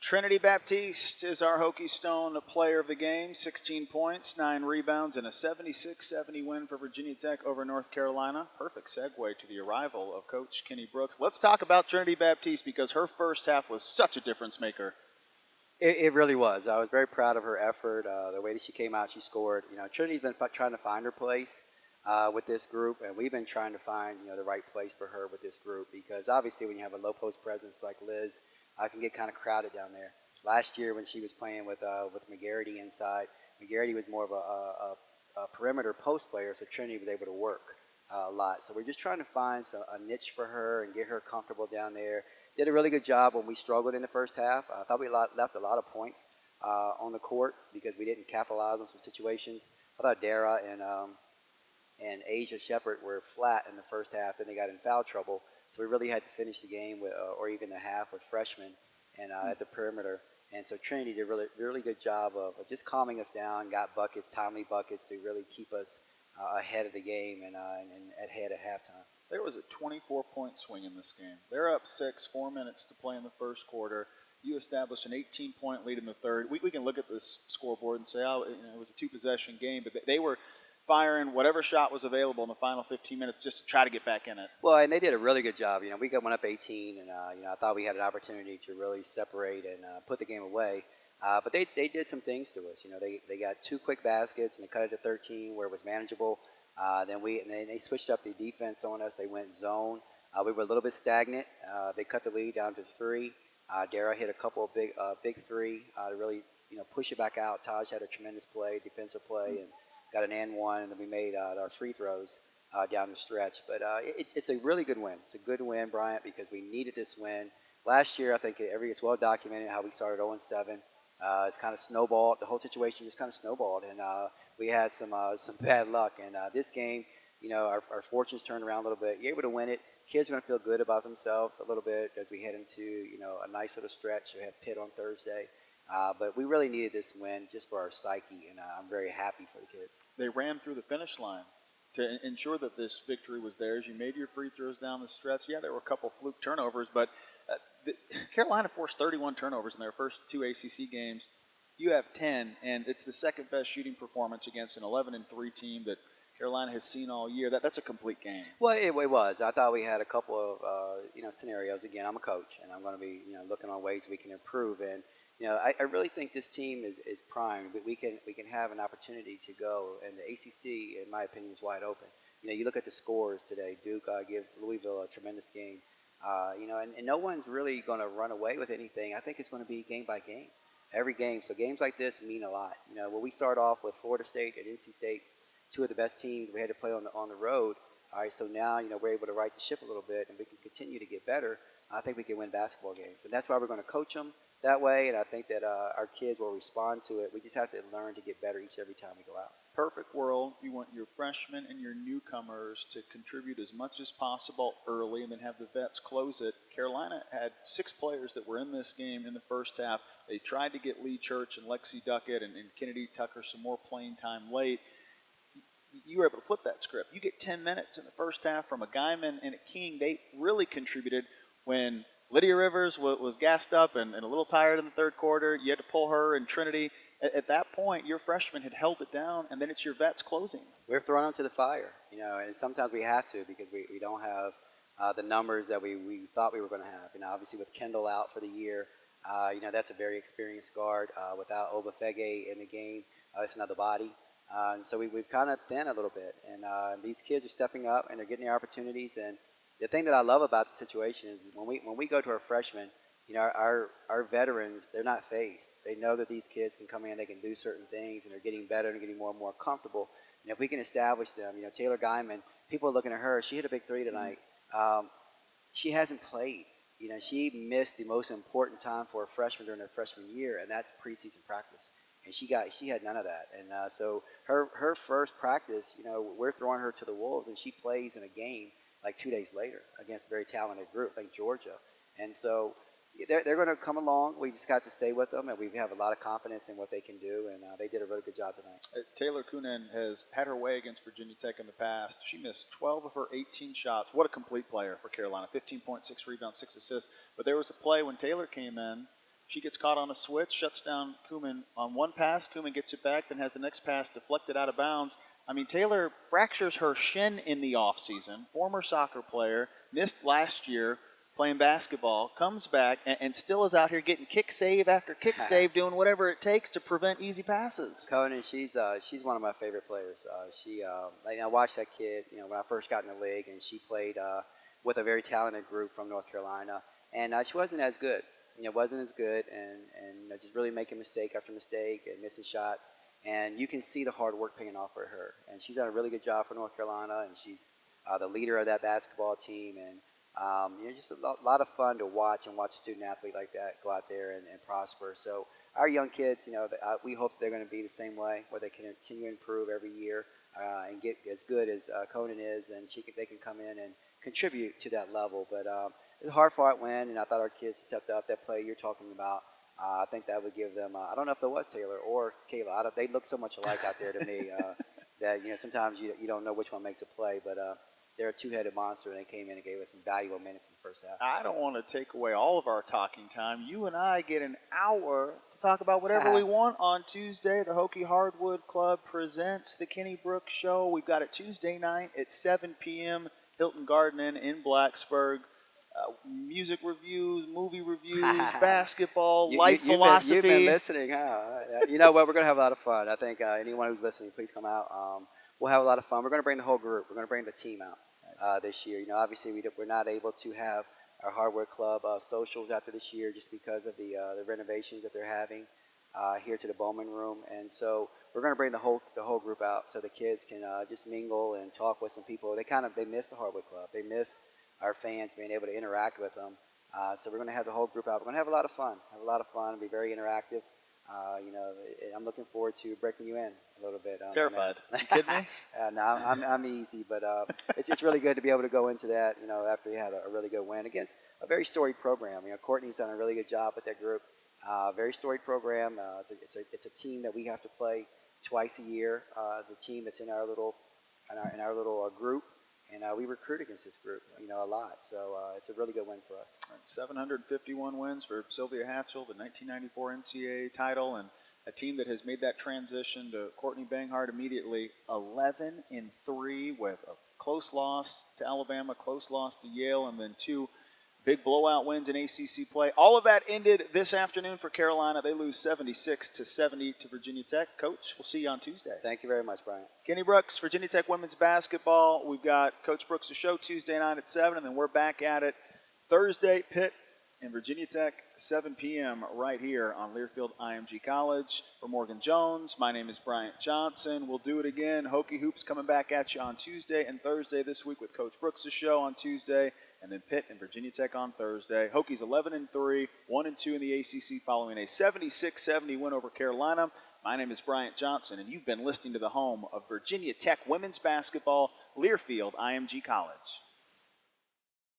Trinity Baptiste is our Hokie Stone player of the game. 16 points, 9 rebounds, and a 76-70 win for Virginia Tech over North Carolina. Perfect segue to the arrival of Coach Kenny Brooks. Let's talk about Trinity Baptiste because her first half was such a difference maker. It really was. I was very proud of her effort. The way that she came out, she scored. Trinity's been trying to find her place with this group, and we've been trying to find the right place for her with this group because obviously when you have a low post presence like Liz, I can get kind of crowded down there. Last year when she was playing with McGarity inside, McGarity was more of a perimeter post player, so Trinity was able to work a lot. So we're just trying to find a niche for her and get her comfortable down there. Did a really good job when we struggled in the first half. I thought we left a lot of points on the court because we didn't capitalize on some situations. I thought Dara and Asia Shepard were flat in the first half, then they got in foul trouble. So we really had to finish the game with, or even the half with freshmen and at the perimeter. And so Trinity did a really good job of just calming us down, got buckets, timely buckets to really keep us ahead of the game and ahead at halftime. There was a 24-point swing in this game. They're up 6, 4 minutes to play in the first quarter. You established an 18-point lead in the third. We can look at this scoreboard and say, oh, it was a 2-possession game, but they were firing whatever shot was available in the final 15 minutes just to try to get back in it. Well, and they did a really good job. We went up 18, and I thought we had an opportunity to really separate and put the game away. But they did some things to us. They got 2 quick baskets and they cut it to 13 where it was manageable. Then they switched up the defense on us. They went zone. We were a little bit stagnant. They cut the lead down to 3. Dara hit a couple of big 3 to really push it back out. Taj had a tremendous play, defensive play, and got an and one, and then we made our free throws down the stretch. But it's a really good win. It's a good win, Bryant, because we needed this win. Last year, I think it's well documented how we started 0-7. It's kind of snowballed. The whole situation just kind of snowballed, and we had some bad luck. And this game, our fortunes turned around a little bit. You're able to win it. Kids are going to feel good about themselves a little bit as we head into a nice little stretch. We have Pitt on Thursday. But we really needed this win just for our psyche, and I'm very happy for the kids. They ran through the finish line to ensure that this victory was theirs. You made your free throws down the stretch. Yeah, there were a couple fluke turnovers, but Carolina forced 31 turnovers in their first 2 ACC games. You have 10, and it's the second best shooting performance against an 11-3 team that Carolina has seen all year. That's a complete game. Well, it was. I thought we had a couple of scenarios. Again, I'm a coach, and I'm going to be looking on ways we can improve. And I really think this team is primed. We can have an opportunity to go, and the ACC, in my opinion, is wide open. You look at the scores today. Duke gives Louisville a tremendous game. And no one's really going to run away with anything. I think it's going to be game by game, every game. So games like this mean a lot. When we start off with Florida State and NC State, 2 of the best teams, we had to play on the road. All right, so now we're able to right the ship a little bit, and we can continue to get better. I think we can win basketball games, and that's why we're going to coach them that way. And I think that our kids will respond to it. We just have to learn to get better every time we go out. Perfect world. You want your freshmen and your newcomers to contribute as much as possible early and then have the vets close it. Carolina had 6 players that were in this game in the first half. They tried to get Lee Church and Lexi Duckett and Kennedy Tucker some more playing time late. You were able to flip that script. You get 10 minutes in the first half from a Guyman and a King. They really contributed when Lydia Rivers was gassed up and a little tired in the third quarter. You had to pull her and Trinity. At that point, your freshmen had held it down, and then it's your vets closing. We're thrown onto the fire, and sometimes we have to because we don't have the numbers that we thought we were going to have. Obviously with Kendall out for the year, that's a very experienced guard. Without Obafege in the game, it's another body. And so we've kind of thin a little bit, and these kids are stepping up and they're getting their opportunities. And the thing that I love about the situation is when we go to our freshmen, our veterans, they're not phased. They know that these kids can come in, they can do certain things, and they're getting better and getting more and more comfortable. And if we can establish them, Taylor Guyman, people are looking at her. She hit a big 3 tonight. She hasn't played. She missed the most important time for a freshman during her freshman year, and that's preseason practice. And she had none of that. And so her first practice, we're throwing her to the wolves, and she plays in a game like 2 days later against a very talented group like Georgia. And so they're going to come along. We just got to stay with them, and we have a lot of confidence in what they can do, and they did a really good job tonight. Taylor Coonan has had her way against Virginia Tech in the past. She missed 12 of her 18 shots. What a complete player for Carolina. 15.6 rebounds, 6 assists. But there was a play when Taylor came in. She gets caught on a switch, shuts down Kuman on one pass. Kuman gets it back, then has the next pass deflected out of bounds. I mean, Taylor fractures her shin in the offseason, former soccer player, missed last year playing basketball, comes back, and still is out here getting kick save after kick save, doing whatever it takes to prevent easy passes. Conan, she's one of my favorite players. I watched that kid, when I first got in the league, and she played with a very talented group from North Carolina, and she wasn't as good. Wasn't as good, and just really making mistake after mistake and missing shots. And you can see the hard work paying off for her. And she's done a really good job for North Carolina, and she's the leader of that basketball team. And just a lot of fun to watch a student athlete like that go out there and prosper. So our young kids, we hope that they're going to be the same way, where they can continue to improve every year and get as good as Conan is, and they can come in and contribute to that level. But it's a hard-fought win, and I thought our kids stepped up. That play you're talking about, I think that would give them. I don't know if it was Taylor or Kayla. They look so much alike out there to me that sometimes you don't know which one makes a play, but they're a two-headed monster, and they came in and gave us some valuable minutes in the first half. I don't want to take away all of our talking time. You and I get an hour to talk about whatever we want on Tuesday. The Hokie Hardwood Club presents the Kenny Brooks Show. We've got it Tuesday night at 7 p.m. Hilton Garden Inn in Blacksburg. Music reviews, movie reviews, basketball, life philosophy. You've been listening, huh? You know what? We're going to have a lot of fun. I think anyone who's listening, please come out. We'll have a lot of fun. We're going to bring the whole group. We're going to bring the team out this year. Obviously we're not able to have our Hardwood Club socials after this year just because of the renovations that they're having here to the Bowman Room, and so we're going to bring the whole group out so the kids can just mingle and talk with some people. They miss the Hardwood Club. They miss our fans being able to interact with them. So we're going to have the whole group out. We're going to have a lot of fun. And be very interactive. I'm looking forward to breaking you in a little bit. Terrified. You kidding me? No, I'm easy, but it's really good to be able to go into that. After you had a really good win against a very storied program. Courtney's done a really good job with that group. Very storied program. It's a team that we have to play twice a year. It's a team that's in our little group. And we recruit against this group, a lot. So it's a really good win for us. 751 wins for Sylvia Hatchell, the 1994 NCAA title, and a team that has made that transition to Courtney Banghart immediately. 11-3 with a close loss to Alabama, close loss to Yale, and then 2 big blowout wins in ACC play. All of that ended this afternoon for Carolina. They lose 76-70 to Virginia Tech. Coach, we'll see you on Tuesday. Thank you very much, Bryant. Kenny Brooks, Virginia Tech women's basketball. We've got Coach Brooks' show Tuesday night at 7, and then we're back at it Thursday, Pitt and Virginia Tech, 7 p.m. right here on Learfield IMG College. For Morgan Jones, my name is Bryant Johnson. We'll do it again. Hokie Hoops coming back at you on Tuesday and Thursday this week with Coach Brooks' show on Tuesday, and then Pitt and Virginia Tech on Thursday. Hokies 11-3, 1-2 in the ACC following a 76-70 win over Carolina. My name is Bryant Johnson, and you've been listening to the home of Virginia Tech women's basketball, Learfield IMG College.